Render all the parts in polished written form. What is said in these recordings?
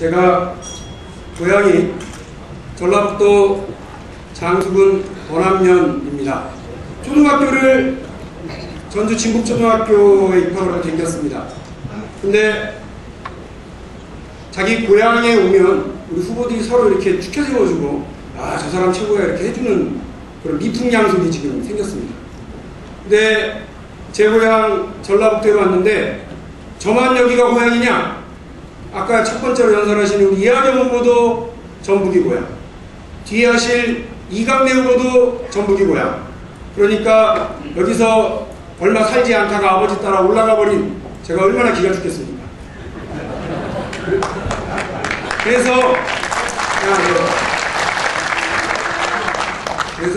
제가 고향이 전라북도 장수군 원암면입니다. 초등학교를 전주 진국초등학교에 입학을 하고 댕겼습니다. 근데 자기 고향에 오면 우리 후보들이 서로 이렇게 축켜 세워주고 아, 저 사람 최고야 이렇게 해주는 그런 미풍양속이 지금 생겼습니다. 근데 제 고향 전라북도에 왔는데 저만 여기가 고향이냐? 아까 첫 번째로 연설하신 우리 이하경 후보도 전북이 고향, 뒤에 하실 이강래 후보도 전북이 고향. 그러니까 여기서 얼마 살지 않다가 아버지 따라 올라가 버린 제가 얼마나 기가 죽겠습니까? 그래서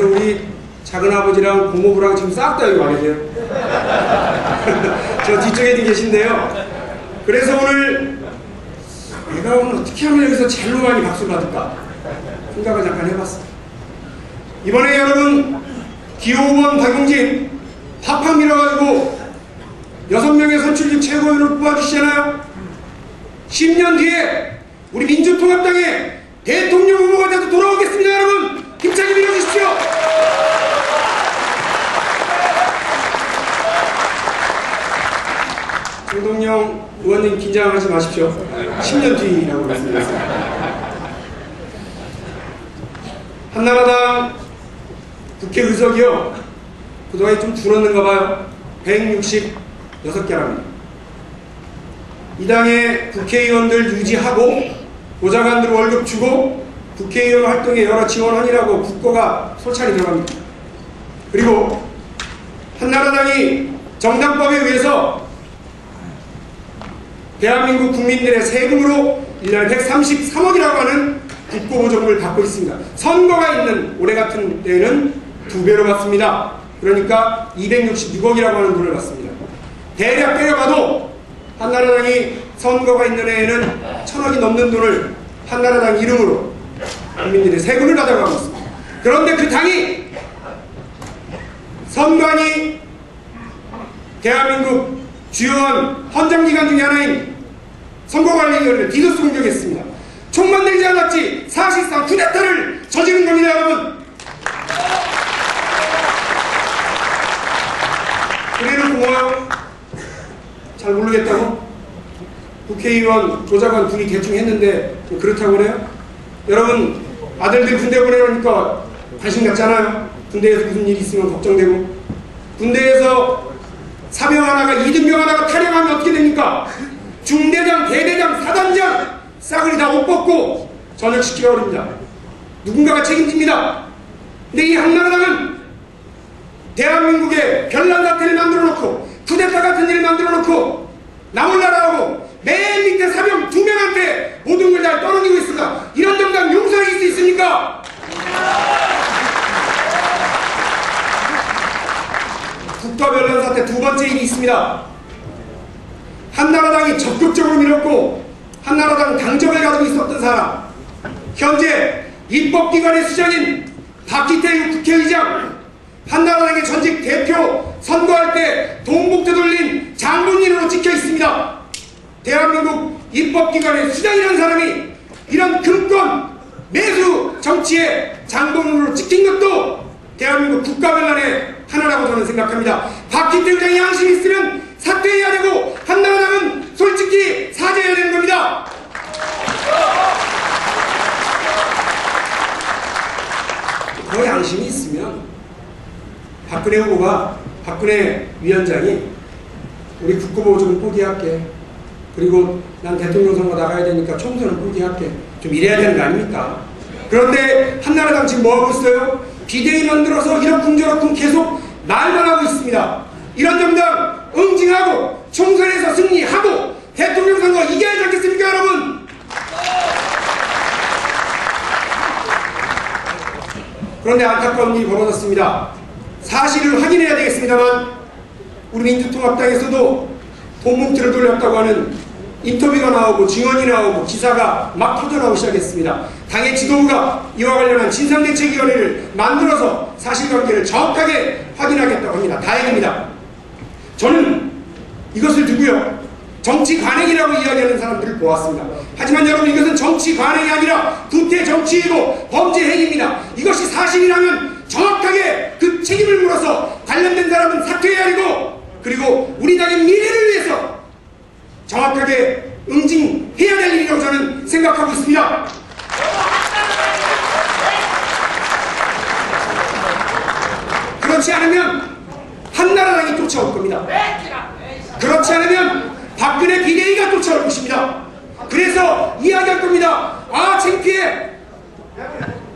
우리 작은아버지랑 고모부랑 지금 싹 다 여기 와 계세요. 저 뒤쪽에 계신데요. 그래서 오늘 내가 오늘 어떻게 하면 여기서 제일 많이 박수를 받을까 생각을 잠깐 해봤습니다. 이번에 여러분 기호원 박용진 팍팍 밀어가지고 6명의 선출직 최고위원을 뽑아주시잖아요. 10년 뒤에 우리 민주통합당의 대통령 후보가 돼서 돌아오겠습니다. 여러분 힘차게 밀어주십시오. 정동영 의원님 긴장하지 마십시오. 10년 뒤라고 말씀드렸습니다. 한나라당 국회의석이요, 그동안에 좀 줄었는가 봐요. 166개랍니다. 이 당의 국회의원들 유지하고 보좌관들 월급 주고 국회의원 활동에 여러 지원하니라고 국고가 솔찬히 들어갑니다. 그리고 한나라당이 정당법에 의해서 대한민국 국민들의 세금으로 1년에 133억이라고 하는 국고보조금을 받고 있습니다. 선거가 있는 올해 같은 때에는 2배로 받습니다. 그러니까 266억이라고 하는 돈을 받습니다. 대략 때려봐도 한나라당이 선거가 있는 해에는 1000억이 넘는 돈을 한나라당 이름으로 국민들의 세금을 받아가고 있습니다. 그런데 그 당이 선관위 대한민국 주요한 헌정기관 중에 하나인 선거관리위원회를 디도스 공격했습니다. 총만 내지 않았지 사실상 쿠데타를 저지른 겁니다. 여러분 그래놓고 뭐요? 잘 모르겠다고? 국회의원, 보좌관 둘이 대충 했는데 그렇다고 그래요? 여러분 아들들 군대 보내놓으니까 관심 갖잖아요. 군대에서 무슨 일이 있으면 걱정되고, 군대에서 사병 하나가 이등병 하나가 탈영하면 어떻게 됩니까? 중대장, 대대장, 사단장 싸그리 다 옷 벗고 전역시키기 어렵니다. 누군가가 책임집니다. 근데 이 한나라당은 대한민국에 별난 사태를 만들어 놓고 쿠데타 같은 일을 만들어 놓고 나몰라라고 맨 밑에 사병 2명한테 모든 걸 다 떨어지고 있습니다. 이런 정당 용서할 수 있습니까? 국가 별난 사태 두 번째 일이 있습니다. 한나라당이 적극적으로 밀었고 한나라당 당적을 가지고 있었던 사람, 현재 입법기관의 수장인 박기태 국회의장, 한나라당의 전직 대표 선거할 때 동복대 돌린 장본인으로 찍혀 있습니다. 대한민국 입법기관의 수장이라는 사람이 이런 금권 매수 정치의 장본인으로 찍힌 것도 대한민국 국가변란의 하나라고 저는 생각합니다. 박기태 의장이 양심이 있으면 사퇴해야 되고 한나라당은 솔직히 사죄해야 되는 겁니다. 더 양심이 있으면 박근혜 후보가, 박근혜 위원장이 우리 국고보조금 포기할게, 그리고 난 대통령 선거 나가야 되니까 총선은 포기할게, 좀 이래야 되는 거 아닙니까? 그런데 한나라당 지금 뭐하고 있어요? 비대위 만들어서 이렇쿵 저렇쿵 계속 말만 하고 있습니다. 이런 정당 응징하고 총선에서 승리하고 대통령 선거 이겨야 되지 않겠습니까 여러분? 그런데 안타까운 일이 벌어졌습니다. 사실을 확인해야 되겠습니다만 우리 민주통합당에서도 돈뭉치를 돌렸다고 하는 인터뷰가 나오고 증언이 나오고 기사가 막 터져나오기 시작했습니다. 당의 지도부가 이와 관련한 진상대책위원회를 만들어서 사실관계를 정확하게 확인하겠다고 합니다. 다행입니다. 저는 이것을 두고요, 정치 관행이라고 이야기하는 사람들을 보았습니다. 하지만 여러분, 이것은 정치 관행이 아니라 구태 정치이고 범죄 행위입니다. 이것이 사실이라면 정확하게 그 책임을 물어서 관련된 사람은 사퇴해야 하고, 그리고 우리 당의 미래를 위해서 정확하게 응징해야 될 일이라고 저는 생각하고 있습니다. 그렇지 않으면 한나라당이 쫓아올 겁니다. 그렇지 않으면 박근혜 비대위가 쫓아올 것입니다. 그래서 이야기할 겁니다. 아, 창피해.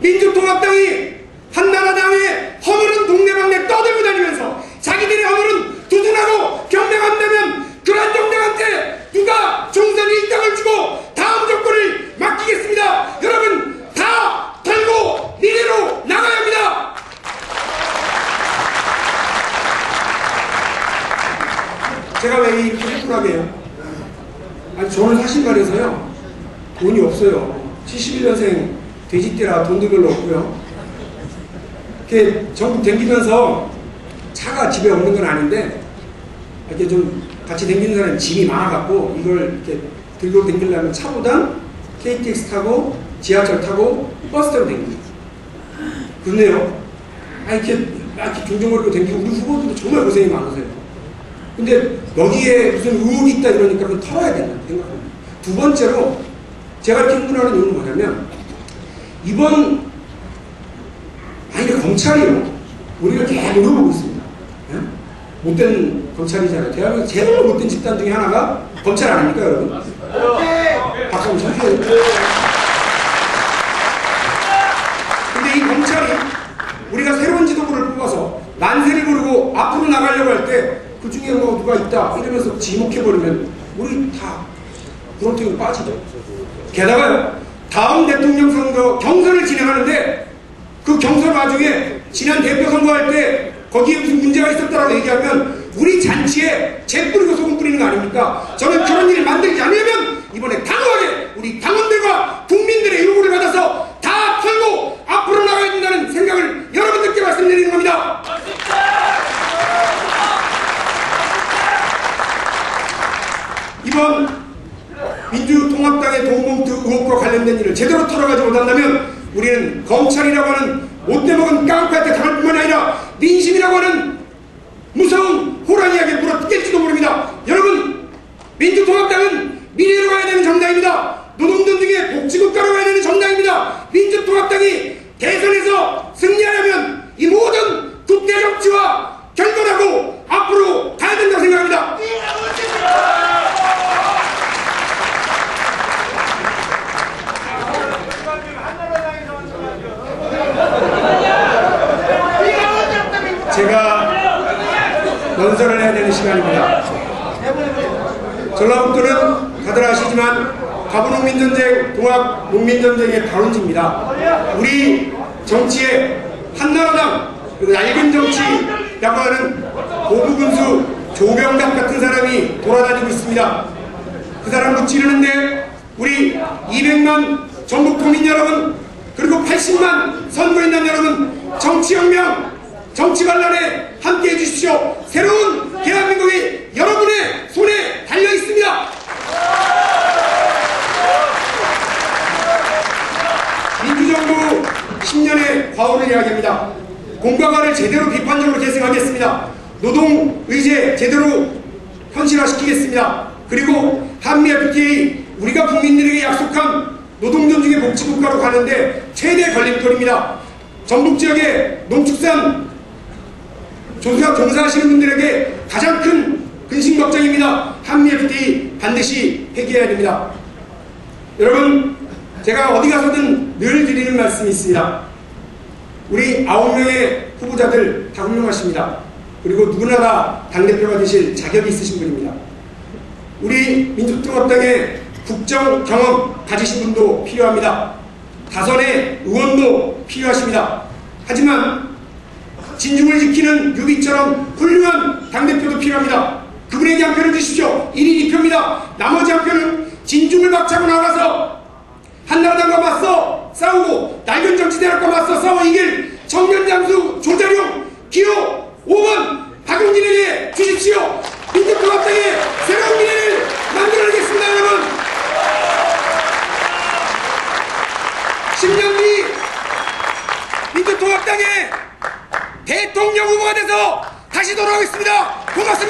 민주통합당이 한나라당의 허물은 동네방네 떠들고 다니면서 자기들의 허물은 두둔하고 경쟁한다면 그런 경쟁한테 누가 총선 1등을 주고 다음 정권을 맡기겠습니다. 여러분, 다 털고 미래로 나가야 합니다. 제가 왜 이렇게 쿨하게 해요? 아니, 저는 사실 말해서요, 돈이 없어요. 71년생 돼지떼라 돈도 별로 없고요. 이렇게 전국 댕기면서 차가 집에 없는 건 아닌데, 이렇게 좀 같이 댕기는 사람이 짐이 많아갖고 이걸 이렇게 들고 댕기려면 차보다 KTX 타고 지하철 타고 버스 타고 댕깁니다. 그런데요, 이렇게 종종 걸고 댕기고 우리 후보들도 정말 고생이 많으세요. 근데 여기에 무슨 의혹이 있다 이러니까 그건 털어야 된다 생각합니다. 두 번째로 제가 이렇게 흥분하는 이유는 뭐냐면, 이번 검찰이요, 우리가 계속 노려보고 있습니다. 예? 못된 검찰이잖아요. 대한민국 제일 못된 집단 중에 하나가 검찰 아닙니까, 여러분? 박수 한번 쳐주세요. 근데 이 검찰이 우리가 새로운 지도부를 뽑아서 만세를 부르고 앞으로 나가려고 할 때 그 중에 뭐 누가 있다 이러면서 지목해버리면 우리 다 구렁텅이로 빠지죠. 게다가요, 다음 대통령 선거 경선을 진행하는데 그 경선 와중에 지난 대표 선거할 때 거기에 무슨 문제가 있었다라고 얘기하면 우리 잔치에 재 뿌리고 소금 뿌리는 거 아닙니까? 저는 그런 일을 만들지 않으려면 이번에 단호하게 우리 당원들과 국민들의 요구를 받아서 다 털고 앞으로 나가야 된다는 생각을 여러분들께 말씀드리는 겁니다. 이번 민주통합당의 돈봉투 의혹과 관련된 일을 제대로 털어가지 못한다면 우리는 검찰이라고 하는 못돼먹은 깡패한테 당할 뿐만 아니라 민심이라고 하는 무서운 호랑이에게 물어뜯길지도 모릅니다. 여러분, 민주통합당은 미래로 가야 되는 정당입니다. 노동전 중에 복지국가로 가야 되는 정당입니다. 민주통합당이 대선에서 승리하려면 이 모든 국대정치와 결별하고 앞으로 가야 된다고 생각합니다. 제가 논설을 해야 되는 시간입니다. 전라북도는 다들 아시지만 가부농민전쟁, 동학농민전쟁의 발원지입니다. 우리 정치에 한나라당, 그리고 낡은 정치라고 하는 고부군수 조병답 같은 사람이 돌아다니고 있습니다. 그 사람도 찌르는데 우리 200만 전국국민 여러분, 그리고 80만 선거인단 여러분, 정치혁명, 정치반란에 함께해 주십시오. 새로운 대한민국이 여러분의 손에 달려 있습니다. 민주정부 10년의 과오를 이야기합니다. 공과관을 제대로 비판적으로 계승하겠습니다. 노동의제 제대로 현실화시키겠습니다. 그리고 한미 FTA, 우리가 국민들에게 약속한 노동존중의 복지국가로 가는데 최대 걸림돌입니다. 전북지역의 농축산 종사하시는 분들에게 가장 큰 근심 걱정입니다. 한미 FTA 반드시 폐기해야 됩니다. 여러분, 제가 어디 가서든 늘 드리는 말씀이 있습니다. 우리 9명의 후보자들 다 훌륭하십니다. 그리고 누구나 다 당대표가 되실 자격이 있으신 분입니다. 우리 민주통합당의 국정 경험 가지신 분도 필요합니다. 다선의 의원도 필요하십니다. 하지만 진중을 지키는 유비처럼 훌륭한 당대표도 필요합니다. 그분에게 한 표를 주십시오. 1인 2표입니다. 나머지 한 표는 진중을 박차고 나가서 한나라당과 맞서 싸우고 낡은 정치대학과 맞서 싸워 이길 청년잠수 조자룡 기호 5번 박용진에게 주십시오. 민주통합당의 새로운 미래를 만들어내겠습니다, 여러분. 한국당의 대통령 후보가 돼서 다시 돌아오겠습니다. 고맙습니다.